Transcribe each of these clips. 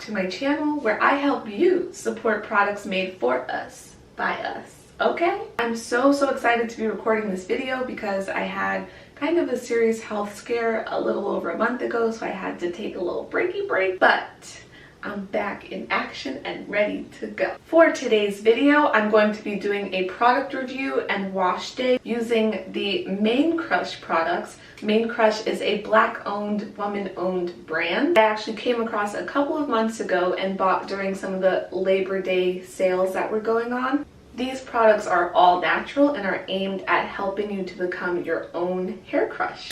to my channel where I help you support products made for us, by us, okay? I'm so excited to be recording this video because I had kind of a serious health scare a little over a month ago, so I had to take a little breaky break, but I'm back in action and ready to go. For today's video, I'm going to be doing a product review and wash day using the MANE KRUSH products. MANE KRUSH is a black-owned, woman-owned brand I actually came across a couple of months ago and bought during some of the Labor Day sales that were going on. These products are all natural and are aimed at helping you to become your own hair crush.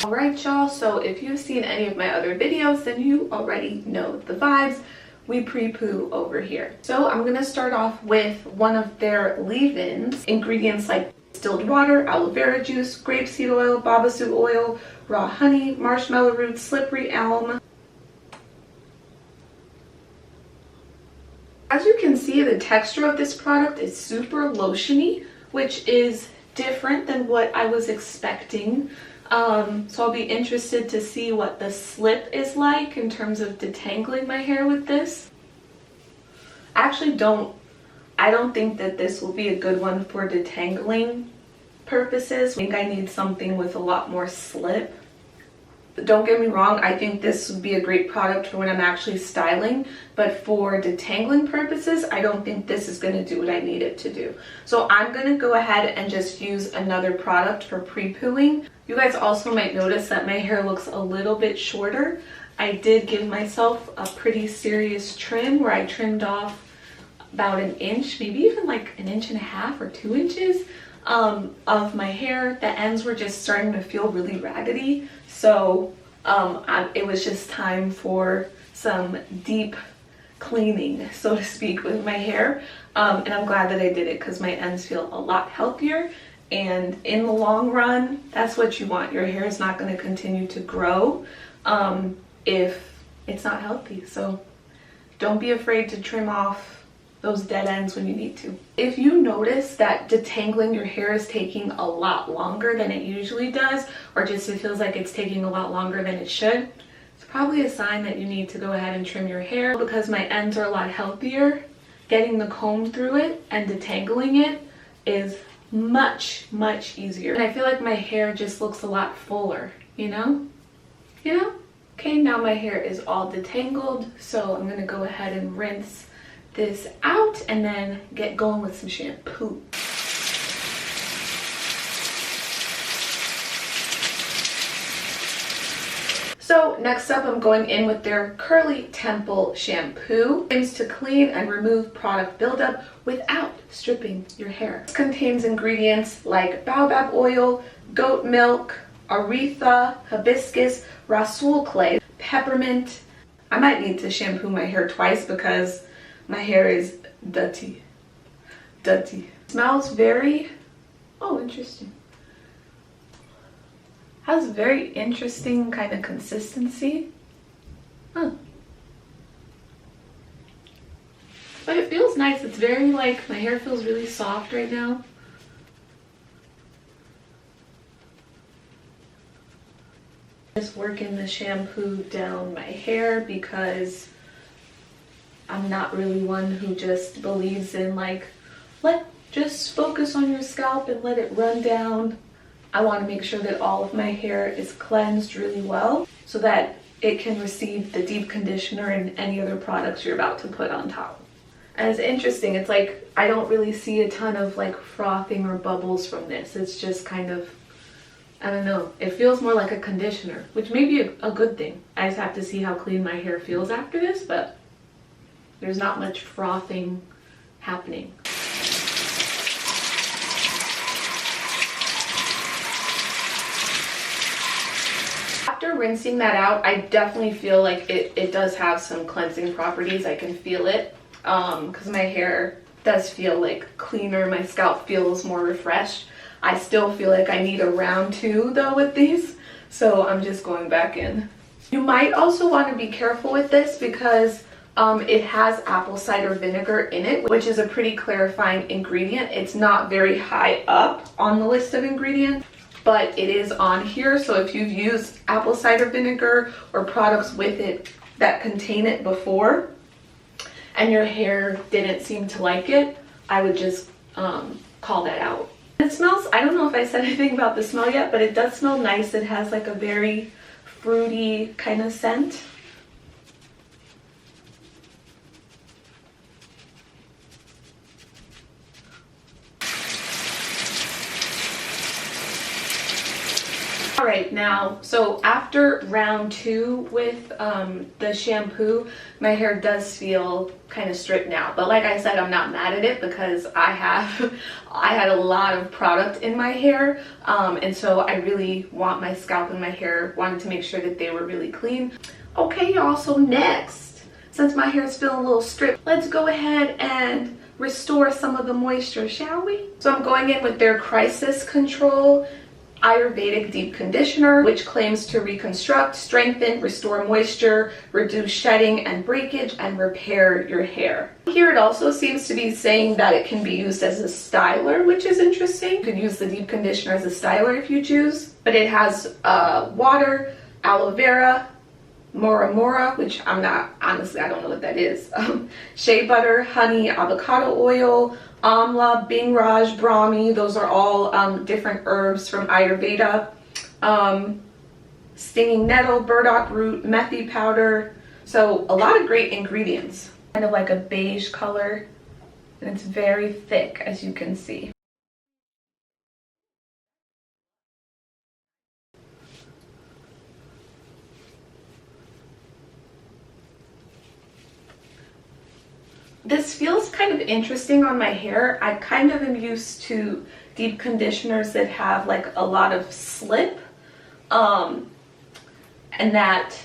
Alright y'all, so if you've seen any of my other videos, then you already know the vibes. We pre-poo over here. So I'm gonna start off with one of their leave-ins. Ingredients like distilled water, aloe vera juice, grapeseed oil, babassu oil, raw honey, marshmallow roots, slippery elm. As you can see, the texture of this product is super lotiony, which is different than what I was expecting. So I'll be interested to see what the slip is like in terms of detangling my hair with this. I don't think that this will be a good one for detangling purposes. I think I need something with a lot more slip. Don't get me wrong, I think this would be a great product for when I'm actually styling, but for detangling purposes, I don't think this is going to do what I need it to do. So I'm going to go ahead and just use another product for pre-pooing. You guys also might notice that my hair looks a little bit shorter. I did give myself a pretty serious trim where I trimmed off about an inch, maybe even like an inch and a half or 2 inches of my hair. The ends were just starting to feel really raggedy. So it was just time for some deep cleaning, so to speak, with my hair. And I'm glad that I did it because my ends feel a lot healthier. And in the long run, that's what you want. Your hair is not going to continue to grow if it's not healthy. So don't be afraid to trim off those dead ends when you need to. If you notice that detangling your hair is taking a lot longer than it usually does, or just it feels like it's taking a lot longer than it should, it's probably a sign that you need to go ahead and trim your hair. Because my ends are a lot healthier, getting the comb through it and detangling it is much easier. And I feel like my hair just looks a lot fuller, you know? Okay, now my hair is all detangled, so I'm gonna go ahead and rinse this out and then get going with some shampoo. So next up, I'm going in with their Curly Temple shampoo. Aims to clean and remove product buildup without stripping your hair. It contains ingredients like baobab oil, goat milk, aretha, hibiscus, rhassoul clay, peppermint. I might need to shampoo my hair twice because my hair is dirty. Smells very, oh, interesting. Has very interesting kind of consistency. But it feels nice. It's very like, my hair feels really soft right now. Just working the shampoo down my hair because I'm not really one who just believes in like, just focus on your scalp and let it run down. I want to make sure that all of my hair is cleansed really well so that it can receive the deep conditioner and any other products you're about to put on top. And it's interesting, it's like I don't really see a ton of like frothing or bubbles from this. It's just kind of, I don't know, it feels more like a conditioner, which may be a good thing. I just have to see how clean my hair feels after this, but there's not much frothing happening. After rinsing that out, I definitely feel like it does have some cleansing properties. I can feel it because my hair does feel like cleaner. My scalp feels more refreshed. I still feel like I need a round 2 though with these, so I'm just going back in. You might also want to be careful with this because it has apple cider vinegar in it, which is a pretty clarifying ingredient. It's not very high up on the list of ingredients. but it is on here. So if you've used apple cider vinegar or products with it that contain it before and your hair didn't seem to like it, I would just call that out. It smells, I don't know if I said anything about the smell yet, but it does smell nice. It has like a very fruity kind of scent. All right, now, so after round 2 with the shampoo, my hair does feel kind of stripped now. But like I said, I'm not mad at it because I had a lot of product in my hair, and so I really want my scalp and my hair, wanted to make sure that they were really clean. Okay, y'all, so next, since my hair is feeling a little stripped, let's go ahead and restore some of the moisture, shall we? So I'm going in with their Krisis Kontrol Ayurvedic deep conditioner, which claims to reconstruct, strengthen, restore moisture, reduce shedding and breakage, and repair your hair. Here it also seems to be saying that it can be used as a styler, which is interesting. You could use the deep conditioner as a styler if you choose, but it has water, aloe vera, mora, which I'm not, honestly, I don't know what that is, shea butter, honey, avocado oil, amla, bingraj, brahmi. Those are all different herbs from Ayurveda. Stinging nettle, burdock root, methi powder. So a lot of great ingredients. Kind of like a beige color, and it's very thick, as you can see. This feels kind of interesting on my hair. I kind of am used to deep conditioners that have like a lot of slip and that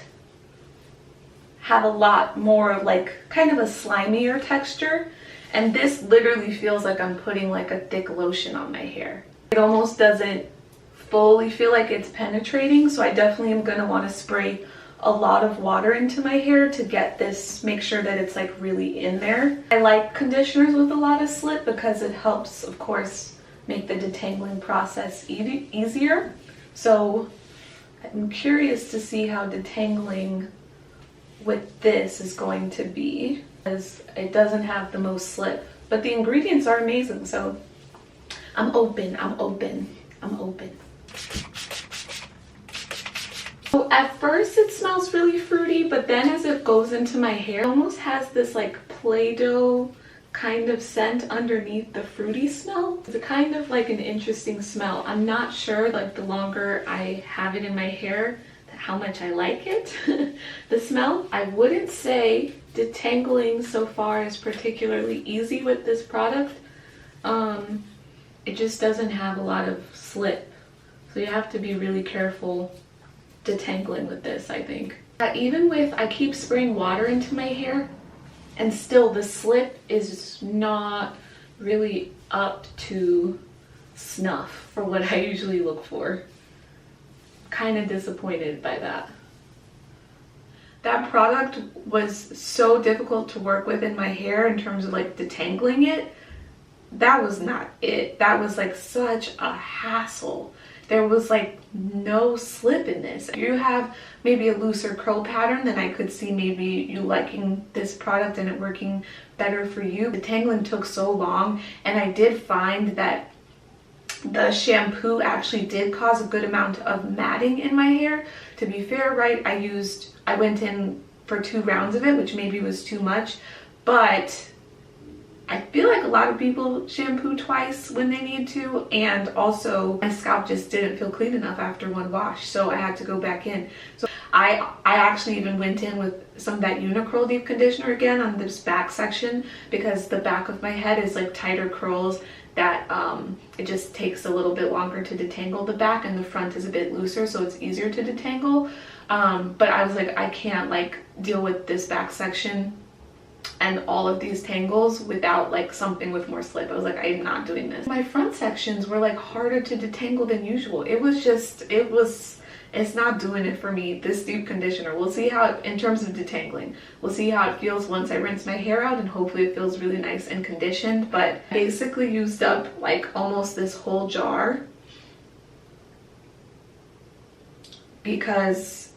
have a lot more like kind of a slimier texture, and this literally feels like I'm putting like a thick lotion on my hair. It almost doesn't fully feel like it's penetrating, so I definitely am going to want to spray a lot of water into my hair to get this, make sure that it's like really in there. I like conditioners with a lot of slip because it helps, of course, make the detangling process easier. So I'm curious to see how detangling with this is going to be, because it doesn't have the most slip, but the ingredients are amazing. So I'm open. So at first it smells really fruity, but then as it goes into my hair, it almost has this like Play-Doh kind of scent underneath the fruity smell. It's a kind of like an interesting smell. I'm not sure, like the longer I have it in my hair, how much I like it, the smell. I wouldn't say detangling so far is particularly easy with this product. It just doesn't have a lot of slip. So you have to be really careful detangling with this, I think. Even with, I keep spraying water into my hair and still the slip is not really up to snuff for what I usually look for. Kind of disappointed by that. That product was so difficult to work with in my hair in terms of like detangling it. That was not it. That was like such a hassle. There was like no slip in this. If you have maybe a looser curl pattern, then I could see maybe you liking this product and it working better for you. The detangling took so long, and I did find that the shampoo actually did cause a good amount of matting in my hair. To be fair, right, I went in for 2 rounds of it, which maybe was too much, but I feel like a lot of people shampoo twice when they need to, and also my scalp just didn't feel clean enough after 1 wash, so I had to go back in. So I actually even went in with some of that Unikorn deep conditioner again on this back section, because the back of my head is like tighter curls that it just takes a little bit longer to detangle the back, and the front is a bit looser, so it's easier to detangle. But I was like, I can't like deal with this back section and all of these tangles without like something with more slip. I was like, I'm not doing this. My front sections were like harder to detangle than usual. It's not doing it for me, this deep conditioner. We'll see how it, in terms of detangling, we'll see how it feels once I rinse my hair out, and hopefully it feels really nice and conditioned. But I basically used up like almost this whole jar because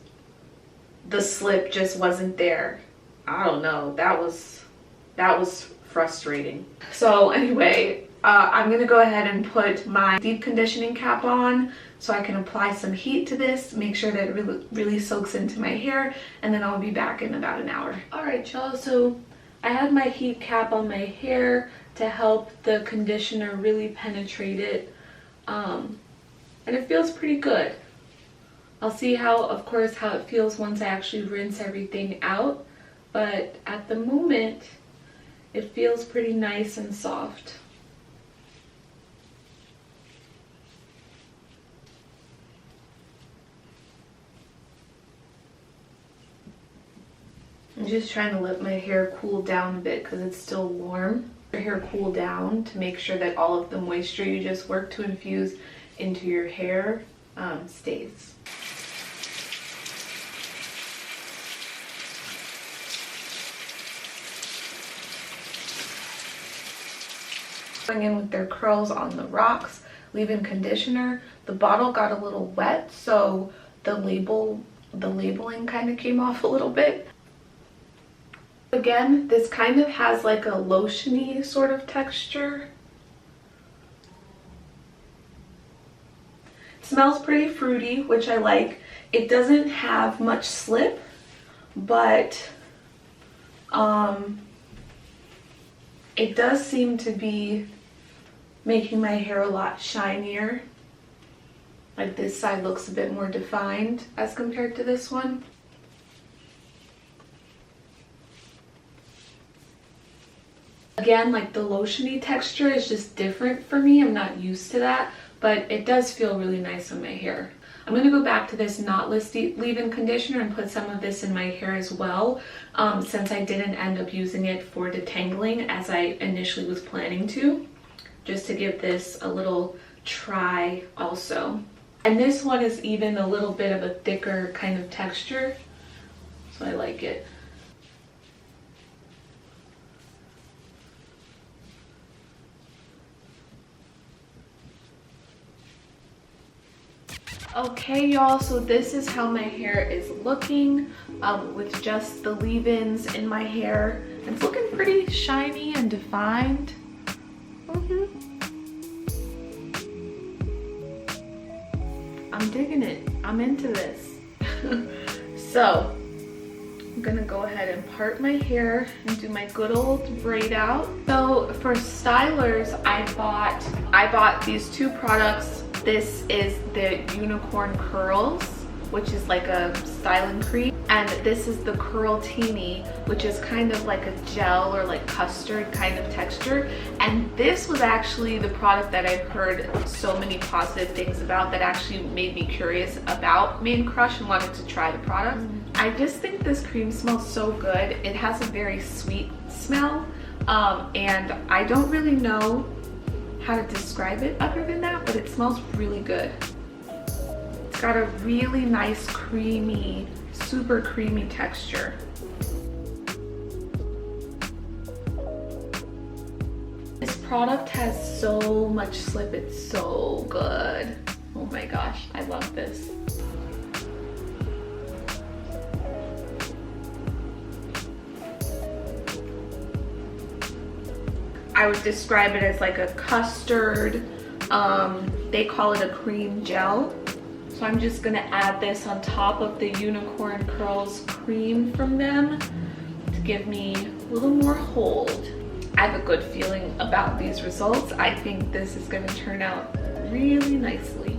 the slip just wasn't there. I don't know, that was frustrating. So anyway, I'm gonna go ahead and put my deep conditioning cap on so I can apply some heat to this, make sure that it really soaks into my hair, and then I'll be back in about an hour. All right, y'all, so I had my heat cap on my hair to help the conditioner really penetrate it, and it feels pretty good. I'll see how it feels once I actually rinse everything out, but at the moment, it feels pretty nice and soft. I'm just trying to let my hair cool down a bit because it's still warm. Your hair cool down to make sure that all of the moisture you just worked to infuse into your hair stays. Going in with their curls on the rocks, leave-in conditioner. The bottle got a little wet, so the labeling kind of came off a little bit. Again, this kind of has like a lotiony sort of texture. It smells pretty fruity, which I like. It doesn't have much slip, but it does seem to be making my hair a lot shinier. Like this side looks a bit more defined as compared to this one. Again, like the lotiony texture is just different for me. I'm not used to that, but it does feel really nice on my hair. I'm going to go back to this knotless leave-in conditioner and put some of this in my hair as well, since I didn't end up using it for detangling as I initially was planning to, just to give this a little try also. And this one is even a little bit of a thicker kind of texture, so I like it. Okay, y'all, so this is how my hair is looking with just the leave-ins in my hair. It's looking pretty shiny and defined. I'm digging it. I'm into this. So I'm gonna go ahead and part my hair and do my good old braid out. So for stylers, I bought these two products. This is the Unikorn Kurls, which is like a styling cream, and this is the Kurl-Tini, which is kind of like a gel or like custard kind of texture. And this was actually the product that I've heard so many positive things about that actually made me curious about MANE KRUSH and wanted to try the product. I just think this cream smells so good. It has a very sweet smell, and I don't really know how to describe it other than that, but it smells really good. It's got a really nice creamy, super creamy texture. This product has so much slip, it's so good. Oh my gosh, I love this. I would describe it as like a custard, they call it a cream gel. So I'm just gonna add this on top of the Unikorn Kurls cream from them to give me a little more hold. I have a good feeling about these results. I think this is gonna turn out really nicely.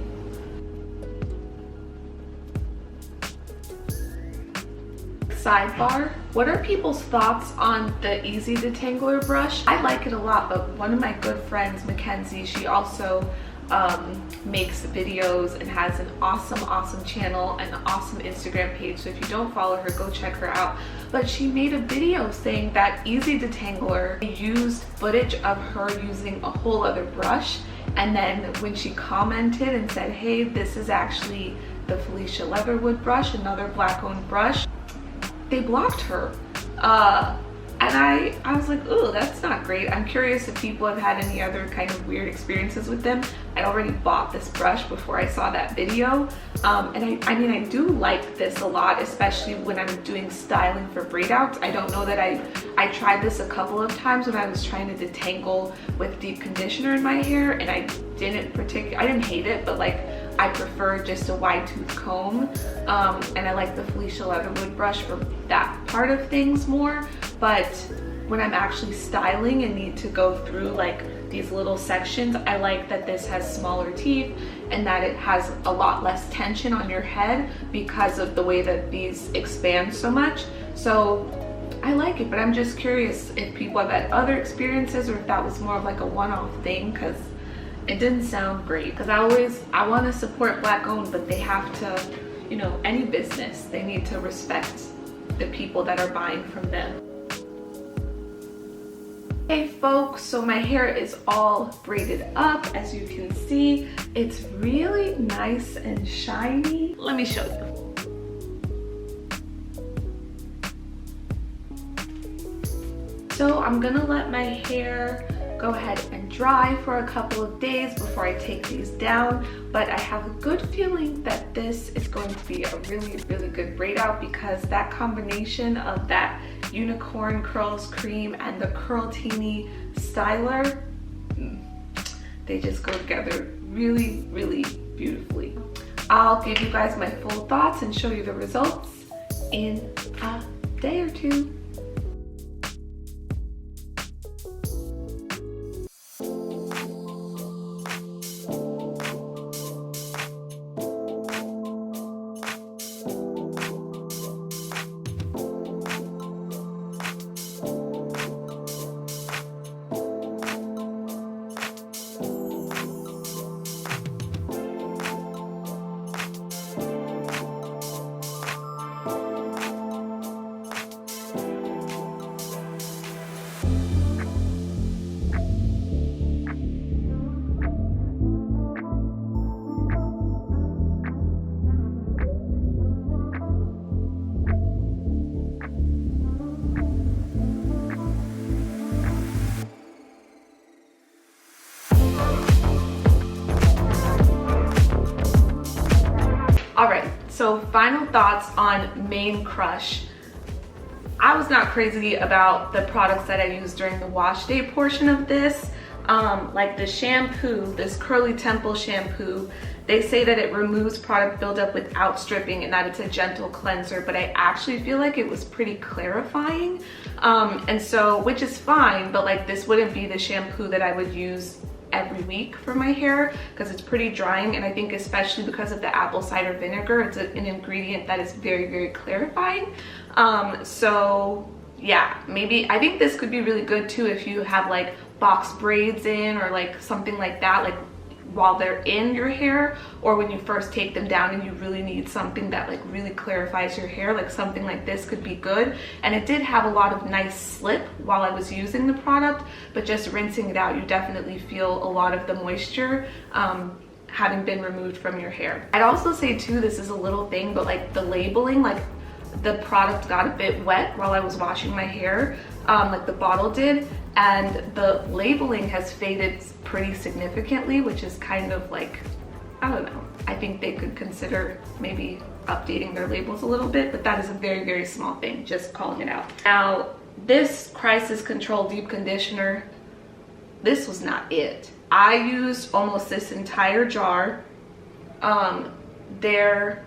Sidebar, what are people's thoughts on the Easy Detangler brush? I like it a lot, but one of my good friends, Mackenzie, she also makes videos and has an awesome channel and an awesome Instagram page. So if you don't follow her, go check her out. But she made a video saying that Easy Detangler used footage of her using a whole other brush, and then when she commented and said, hey, this is actually the Felicia Leatherwood brush, another black-owned brush, they blocked her. And I was like, oh, that's not great. I'm curious if people have had any other kind of weird experiences with them. I already bought this brush before I saw that video. And I mean, I do like this a lot, especially when I'm doing styling for braid outs. I don't know that I tried this a couple of times when I was trying to detangle with deep conditioner in my hair, and I didn't hate it, but like I prefer just a wide tooth comb. And I like the Felicia Leatherwood brush for that part of things more. But when I'm actually styling and need to go through like these little sections, I like that this has smaller teeth and that it has a lot less tension on your head because of the way that these expand so much. So I like it, but I'm just curious if people have had other experiences or if that was more of like a one-off thing, because it didn't sound great. Because I want to support Black owned, but they have to, you know, any business, they need to respect the people that are buying from them. Hey folks, so my hair is all braided up. As you can see, it's really nice and shiny. Let me show you. So I'm gonna let my hair go ahead and dry for a couple of days before I take these down, but I have a good feeling that this is going to be a really, really good braid out, because that combination of that Unikorn Kurls cream and the Kurl-Tini styler, they just go together really, really beautifully. I'll give you guys my full thoughts and show you the results in a day or two. Alright, so final thoughts on MANE KRUSH. I was not crazy about the products that I used during the wash day portion of this. Like the shampoo, this Curly Temple shampoo, they say that it removes product buildup without stripping and that it's a gentle cleanser, but I actually feel like it was pretty clarifying. And so, which is fine, but like this wouldn't be the shampoo that I would use every week for my hair because it's pretty drying, and I think especially because of the apple cider vinegar, it's an ingredient that is very, very clarifying. So yeah, maybe I think this could be really good too if you have like box braids in or like something like that, like while they're in your hair, or when you first take them down and you really need something that like really clarifies your hair, like something like this could be good. And it did have a lot of nice slip while I was using the product, but just rinsing it out, you definitely feel a lot of the moisture having been removed from your hair. I'd also say too, this is a little thing, but like the labeling, like the product got a bit wet while I was washing my hair, like the bottle did, and the labeling has faded pretty significantly, which is kind of like, I don't know, I think they could consider maybe updating their labels a little bit, but that is a very, very small thing, just calling it out. Now, this Krisis Control Deep Conditioner, this was not it. I used almost this entire jar. There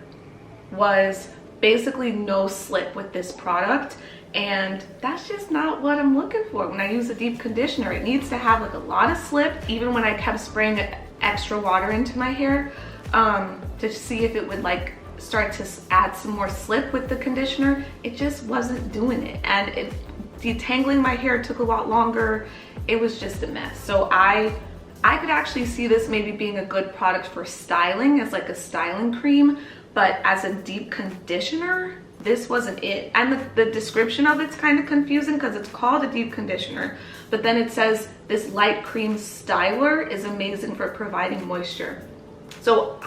was basically no slip with this product, and that's just not what I'm looking for when I use a deep conditioner. It needs to have like a lot of slip, even when I kept spraying extra water into my hair to see if it would like start to add some more slip with the conditioner. It just wasn't doing it, and detangling my hair took a lot longer. It was just a mess. So I could actually see this maybe being a good product for styling as like a styling cream, but as a deep conditioner, this wasn't it. And the description of it's kind of confusing because it's called a deep conditioner, but then it says this light cream styler is amazing for providing moisture. So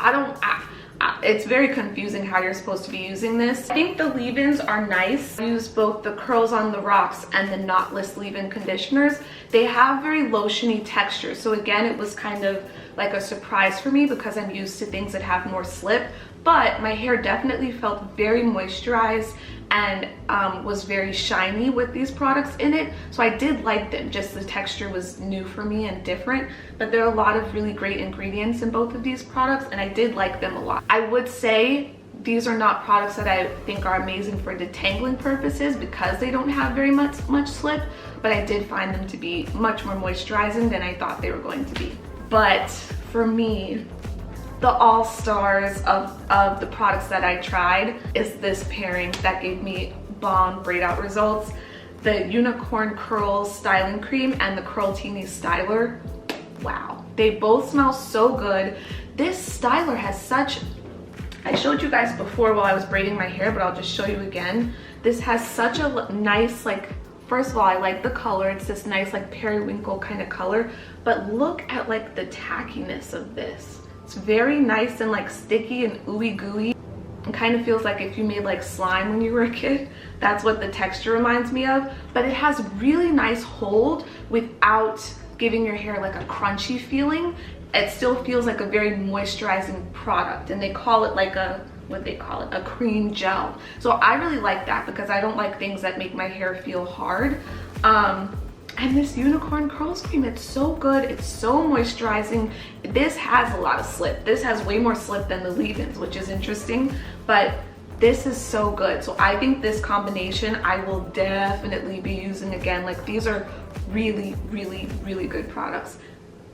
it's very confusing how you're supposed to be using this. I think the leave-ins are nice. I use both the Kurls on the Rocks and the knotless leave-in conditioners. They have very lotiony texture. So again, it was kind of like a surprise for me because I'm used to things that have more slip, but my hair definitely felt very moisturized and was very shiny with these products in it. So I did like them, just the texture was new for me and different, but there are a lot of really great ingredients in both of these products and I did like them a lot. I would say these are not products that I think are amazing for detangling purposes because they don't have very much slip, but I did find them to be much more moisturizing than I thought they were going to be. But for me, the all-stars of the products that I tried is this pairing that gave me bomb braid out results. The Unikorn Kurls styling cream and the Kurl-Tini styler. Wow, they both smell so good. This styler has such, I showed you guys before while I was braiding my hair, but I'll just show you again. This has such a nice, like, first of all, I like the color. It's this nice like periwinkle kind of color, but look at like the tackiness of this. It's very nice and like sticky and ooey gooey. It kind of feels like if you made like slime when you were a kid. That's what the texture reminds me of, but it has really nice hold without giving your hair like a crunchy feeling. It still feels like a very moisturizing product, and they call it like a, what they call it, a cream gel. So I really like that because I don't like things that make my hair feel hard. And this Unikorn Kurls cream, it's so good, it's so moisturizing. This has a lot of slip. This has way more slip than the leave-ins, which is interesting, but this is so good. So I think this combination I will definitely be using again. Like, these are really, really, really good products.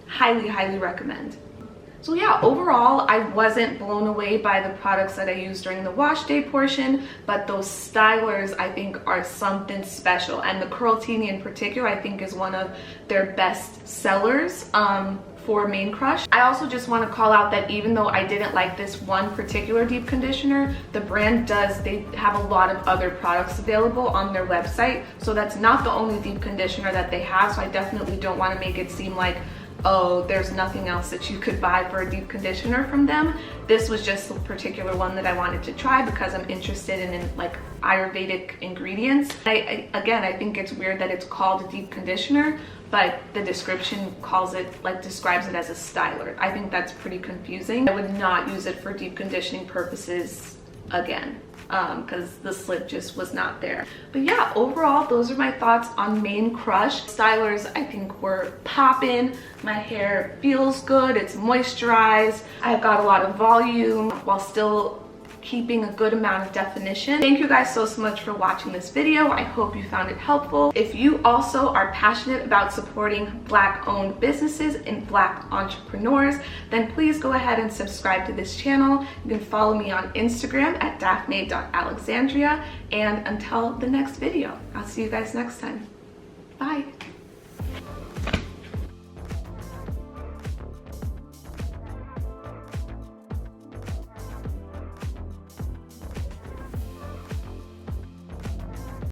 Highly, highly recommend. So yeah, overall, I wasn't blown away by the products that I used during the wash day portion, but those stylers I think are something special. And the Kurl-Tini in particular, I think is one of their best sellers for MANE KRUSH. I also just want to call out that even though I didn't like this one particular deep conditioner, the brand they have a lot of other products available on their website. So that's not the only deep conditioner that they have. So I definitely don't want to make it seem like, oh, there's nothing else that you could buy for a deep conditioner from them. This was just a particular one that I wanted to try because I'm interested in like Ayurvedic ingredients. Again, I think it's weird that it's called a deep conditioner, but the description describes it as a styler. I think that's pretty confusing. I would not use it for deep conditioning purposes again, because the slip just was not there. But yeah, overall, those are my thoughts on MANE KRUSH. Stylers, I think, were popping. My hair feels good, it's moisturized. I've got a lot of volume while still keeping a good amount of definition. Thank you guys so much for watching this video. I hope you found it helpful. If you also are passionate about supporting Black-owned businesses and Black entrepreneurs, then please go ahead and subscribe to this channel. You can follow me on Instagram at daphne.alexandria. And until the next video, I'll see you guys next time. Bye.